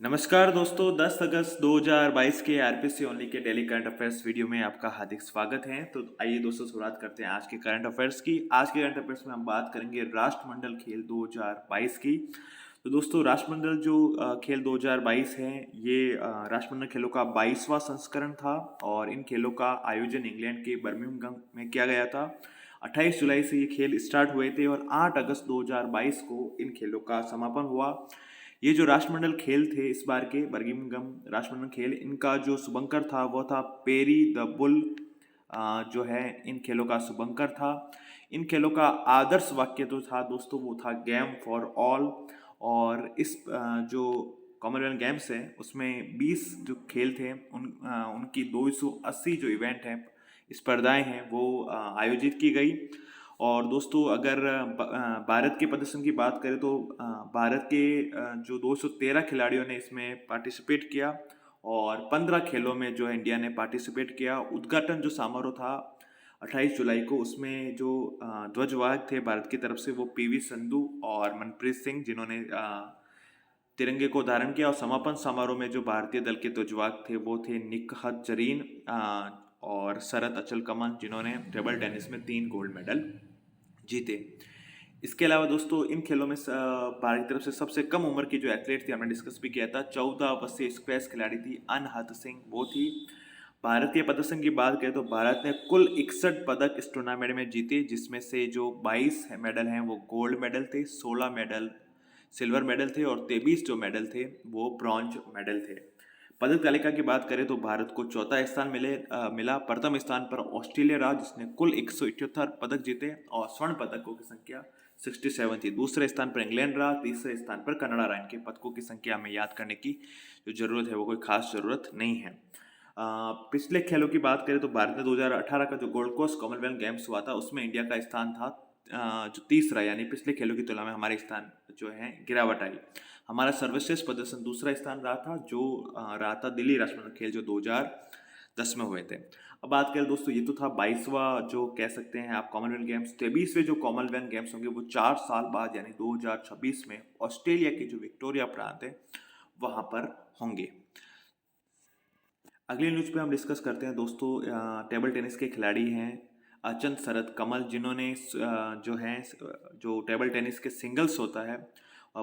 नमस्कार दोस्तों, 10 अगस्त 2022 के आरपीसी ओनली के डेली करंट अफेयर्स वीडियो में आपका हार्दिक स्वागत है। तो आइए दोस्तों शुरुआत करते हैं आज के करंट अफेयर्स की। आज के करंट अफेयर्स में हम बात करेंगे राष्ट्रमंडल खेल 2022 की। तो दोस्तों राष्ट्रमंडल जो खेल 2022 है ये राष्ट्रमंडल खेलों का 22वां संस्करण था और इन खेलों का आयोजन इंग्लैंड के बर्मिंघम में किया गया था। 28 जुलाई से ये खेल स्टार्ट हुए थे और 8 अगस्त 2022 को इन खेलों का समापन हुआ। ये जो राष्ट्रमंडल खेल थे इस बार के बर्मिंघम राष्ट्रमंडल खेल, इनका जो शुभंकर था वो था पेरी द बुल। जो है इन खेलों का शुभंकर था। इन खेलों का आदर्श वाक्य जो था दोस्तों वो था गेम फॉर ऑल। और इस जो कॉमनवेल्थ गेम्स है उसमें 20 जो खेल थे उनकी 280 जो इवेंट हैं, स्पर्धाएं हैं, वो आयोजित की गई। और दोस्तों अगर भारत के प्रदर्शन की बात करें तो भारत के जो 213 खिलाड़ियों ने इसमें पार्टिसिपेट किया और 15 खेलों में जो है इंडिया ने पार्टिसिपेट किया। उद्घाटन जो समारोह था 28 जुलाई को, उसमें जो ध्वजवाहक थे भारत की तरफ से वो पीवी संधू और मनप्रीत सिंह, जिन्होंने तिरंगे को धारण किया। और समापन समारोह में जो भारतीय दल के ध्वजवाहक थे वो थे निकहत जरीन और शरत अचल कमल, जिन्होंने टेबल टेनिस में 3 गोल्ड मेडल जीते। इसके अलावा दोस्तों इन खेलों में भारत की तरफ से सबसे कम उम्र की जो एथलीट थी, हमने डिस्कस भी किया था, 14 वर्षीय स्क्वैश खिलाड़ी थी अनहद सिंह, वो थी। भारतीय प्रदर्शन की बात करें तो भारत ने कुल 61 पदक इस टूर्नामेंट में जीते, जिसमें से जो 22 मेडल हैं वो गोल्ड मेडल थे, 16 मेडल सिल्वर मेडल थे और 23 जो मेडल थे वो ब्रॉन्ज मेडल थे। पदक तालिका की बात करें तो भारत को चौथा स्थान मिला। प्रथम स्थान पर ऑस्ट्रेलिया रहा जिसने कुल 178 पदक जीते और स्वर्ण पदकों की संख्या 67 थी। दूसरे स्थान पर इंग्लैंड रहा, तीसरे स्थान पर कनाडा रहा। इनके पदकों की संख्या में याद करने की जो जरूरत है वो कोई खास जरूरत नहीं है। पिछले खेलों की बात करें तो भारत ने 2018 का जो गोल्ड कोस्ट कॉमनवेल्थ गेम्स हुआ था उसमें इंडिया का स्थान था जो तीसरा, यानी पिछले खेलों की तुलना में हमारे स्थान जो है गिरावट आई। हमारा सर्वश्रेष्ठ प्रदर्शन दूसरा स्थान रहा था, जो रहा था दिल्ली राष्ट्रमंडल खेल जो 2010 में हुए थे। अब बात करें दोस्तों, ये तो था 22वां जो कह सकते हैं आप कॉमनवेल्थ गेम्स। 23वें जो कॉमनवेल्थ गेम्स होंगे वो 4 साल बाद यानी 2026 में ऑस्ट्रेलिया के जो विक्टोरिया प्रांत है वहां पर होंगे। अगली न्यूज पे हम डिस्कस करते हैं दोस्तों, टेबल टेनिस के खिलाड़ी हैं अचंत शरत कमल, जिन्होंने जो है जो टेबल टेनिस के सिंगल्स होता है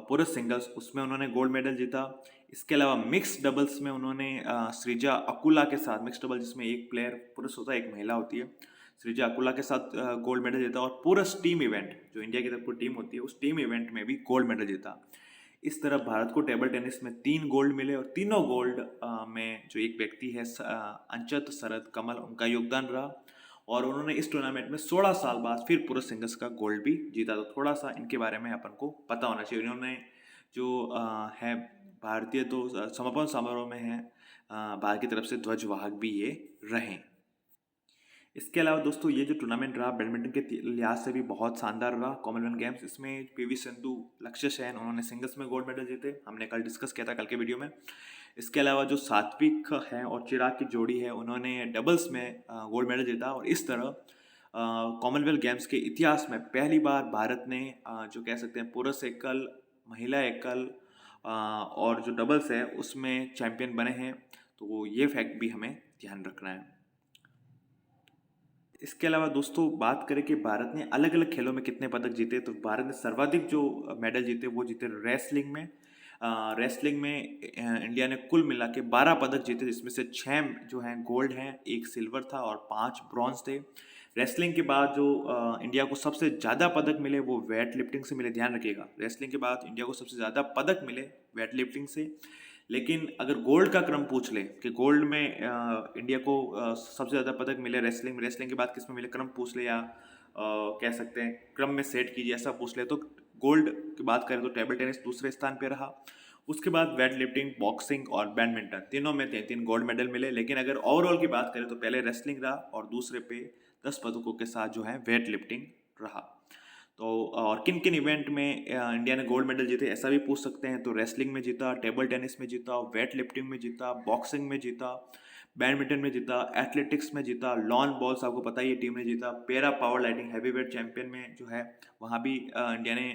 पुरुष सिंगल्स, उसमें उन्होंने गोल्ड मेडल जीता। इसके अलावा मिक्स डबल्स में उन्होंने श्रीजा अकुला के साथ, मिक्स डबल जिसमें एक प्लेयर पुरुष होता है एक महिला होती है, श्रीजा अकुला के साथ गोल्ड मेडल जीता। और पुरुष टीम इवेंट जो इंडिया की तरफ की टीम होती है उस टीम इवेंट में भी गोल्ड मेडल जीता। इस तरह भारत को टेबल टेनिस में 3 गोल्ड मिले और तीनों गोल्ड में जो एक व्यक्ति है अंचत शरद कमल, उनका योगदान रहा। और उन्होंने इस टूर्नामेंट में 16 साल बाद फिर पुरुष सिंगल्स का गोल्ड भी जीता। तो थोड़ा सा इनके बारे में अपन को पता होना चाहिए। इन्होंने जो है भारतीय तो समापन समारोह में है भारत की तरफ से ध्वजवाहक भी ये रहे। इसके अलावा दोस्तों ये जो टूर्नामेंट रहा बैडमिंटन के लिहाज से भी बहुत शानदार रहा कॉमनवेल्थ गेम्स। इसमें पीवी सिंधु, लक्ष्य सेन, उन्होंने सिंगल्स में गोल्ड मेडल जीते, हमने कल डिस्कस किया था कल के वीडियो में। इसके अलावा जो सात्विक है और चिराग की जोड़ी है उन्होंने डबल्स में गोल्ड मेडल जीता। और इस तरह कॉमनवेल्थ गेम्स के इतिहास में पहली बार भारत ने जो कह सकते हैं पुरुष एकल, महिला एकल और जो डबल्स है उसमें चैंपियन बने हैं। तो ये फैक्ट भी हमें ध्यान रखना है। इसके अलावा दोस्तों बात करें कि भारत ने अलग अलग खेलों में कितने पदक जीते, तो भारत ने सर्वाधिक जो मेडल जीते वो जीते रेसलिंग में। रेसलिंग में इंडिया ने कुल मिला के 12 पदक जीते, जिसमें से 6 जो हैं गोल्ड हैं, एक सिल्वर था और 5 ब्रॉन्ज थे। रेसलिंग के बाद जो इंडिया को सबसे ज़्यादा पदक मिले वो वेट लिफ्टिंग से मिले। ध्यान रखिएगा, रेसलिंग के बाद इंडिया को सबसे ज़्यादा पदक मिले वेट लिफ्टिंग से। लेकिन अगर गोल्ड का क्रम पूछ ले कि गोल्ड में इंडिया को सबसे ज़्यादा पदक मिले रेसलिंग में, रेसलिंग के बाद किस में मिले, क्रम पूछ ले या कह सकते हैं क्रम में सेट कीजिए ऐसा पूछ ले, तो गोल्ड की बात करें तो टेबल टेनिस दूसरे स्थान पे रहा। उसके बाद वेट लिफ्टिंग, बॉक्सिंग और बैडमिंटन, तीनों में 3-3 गोल्ड मेडल मिले। लेकिन अगर ओवरऑल की बात करें तो पहले रेसलिंग रहा और दूसरे पे 10 पदकों के साथ जो है वेट लिफ्टिंग रहा। तो और किन किन इवेंट में इंडिया ने गोल्ड मेडल जीते ऐसा भी पूछ सकते हैं, तो रेसलिंग में जीता, टेबल टेनिस में जीता, वेट लिफ्टिंग में जीता, बॉक्सिंग में जीता, बैडमिंटन में जीता, एथलेटिक्स में जीता, लॉन बॉल्स आपको पता ही है टीम ने जीता, para power lighting heavyweight champion में जो है वहाँ भी इंडिया ने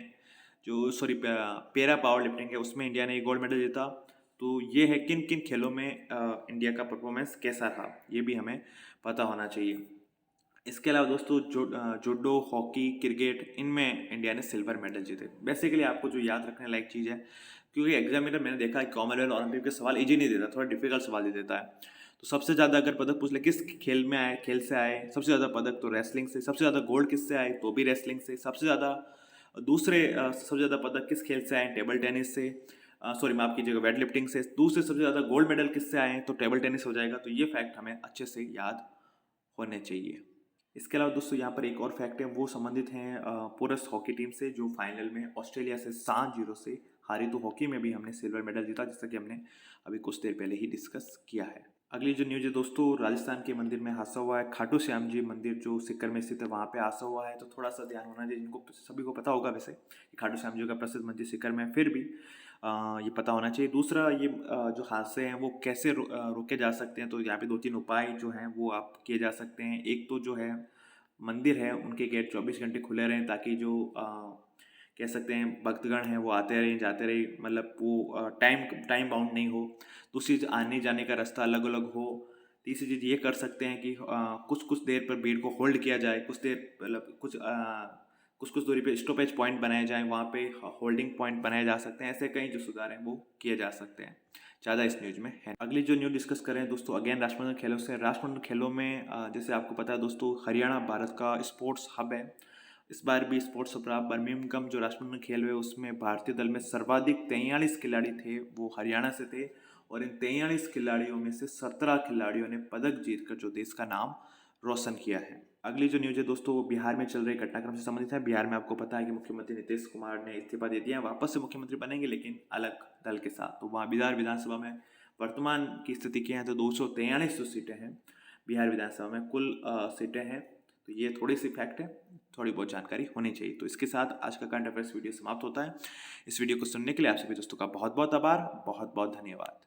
जो पैरा पावर लिफ्टिंग है उसमें इंडिया ने गोल्ड मेडल जीता। तो ये है किन किन खेलों में इंडिया का परफॉर्मेंस कैसा रहा, ये भी हमें पता होना चाहिए। इसके अलावा दोस्तों जूडो, हॉकी, क्रिकेट, इनमें इंडिया ने सिल्वर मेडल जीते। बेसिकली आपको जो याद रखने लायक चीज़ है, क्योंकि एग्जामिनर मैंने देखा है कॉमनवेल्थ ओलंपिक के सवाल इजी नहीं देता, थोड़ा डिफिकल्ट सवाल दे देता है। तो सबसे ज़्यादा अगर पदक पूछ ले किस खेल में आए, खेल से आए, सबसे ज़्यादा पदक तो रेसलिंग से, सबसे ज़्यादा गोल्ड किससे आए तो भी रेसलिंग से, सबसे ज़्यादा सबसे ज़्यादा पदक किस खेल से आए, टेबल टेनिस से, सॉरी माफ कीजिएगा वेट लिफ्टिंग से। दूसरे सबसे ज़्यादा गोल्ड मेडल किससे आए तो टेबल टेनिस हो जाएगा। तो ये फैक्ट हमें अच्छे से याद होने चाहिए। इसके अलावा दोस्तों यहाँ पर एक और फैक्ट है, वो संबंधित हैं पुरुष हॉकी टीम से, जो फाइनल में ऑस्ट्रेलिया से 7-0 से हारी। तो हॉकी में भी हमने सिल्वर मेडल जीता, जैसा कि हमने अभी कुछ देर पहले ही डिस्कस किया है। अगली जो न्यूज़ है दोस्तों, राजस्थान के मंदिर में हादसा हुआ है। खाटू श्याम जी मंदिर जो सीकर में स्थित है, वहाँ पे हादसा हुआ है। तो थोड़ा सा ध्यान होना चाहिए, जिनको सभी को पता होगा वैसे कि खाटू श्याम जी का प्रसिद्ध मंदिर सीकर में है, फिर भी ये पता होना चाहिए। दूसरा, ये जो हादसे हैं वो कैसे रोके जा सकते हैं, तो यहाँ पे 2-3 उपाय जो हैं वो आप किए जा सकते हैं। एक तो जो है मंदिर है उनके गेट 24 घंटे खुले रहें, ताकि जो कह सकते हैं भक्तगण हैं वो आते रहें जाते रहे, मतलब वो टाइम टाइम बाउंड नहीं हो। दूसरी चीज़, आने जाने का रास्ता अलग अलग हो। तीसरी चीज़ ये कर सकते हैं कि कुछ कुछ देर पर भीड़ को होल्ड किया जाए, कुछ देर मतलब कुछ कुछ दूरी पे स्टॉपेज पॉइंट बनाए जाएं, वहाँ पे होल्डिंग पॉइंट बनाए जा सकते हैं। ऐसे कई जो सुधार हैं वो किए जा सकते हैं। ज़्यादा इस न्यूज़ में है। अगली जो न्यूज़ डिस्कस करें दोस्तों, अगेन राष्ट्रमंडल खेलों से। राष्ट्रमंडल खेलों में जैसे आपको पता है दोस्तों, हरियाणा भारत का स्पोर्ट्स हब है। इस बार भी स्पोर्ट्स हब रहा। बर्मिंघम जो राष्ट्रमंडल खेल हुए उसमें भारतीय दल में सर्वाधिक 43 खिलाड़ी थे, वो हरियाणा से थे। और इन 43 खिलाड़ियों में से 17 खिलाड़ियों ने पदक जीतकर जो देश का नाम रोशन किया है। अगली जो न्यूज़ है दोस्तों, वो बिहार में चल रहे घटनाक्रम से संबंधित है। बिहार में आपको पता है कि मुख्यमंत्री नीतीश कुमार ने इस्तीफा दे दिया, वापस से मुख्यमंत्री बनेंगे लेकिन अलग दल के साथ। तो वहाँ बिहार विधानसभा में वर्तमान की स्थिति क्या है, तो 243 जो सीटें हैं बिहार विधानसभा में कुल सीटें हैं। तो ये थोड़ी सी फैक्ट है, थोड़ी बहुत जानकारी होनी चाहिए। तो इसके साथ आज का करंट अफेयर्स वीडियो समाप्त होता है। इस वीडियो को सुनने के लिए आप सभी दोस्तों का बहुत बहुत आभार, बहुत बहुत धन्यवाद।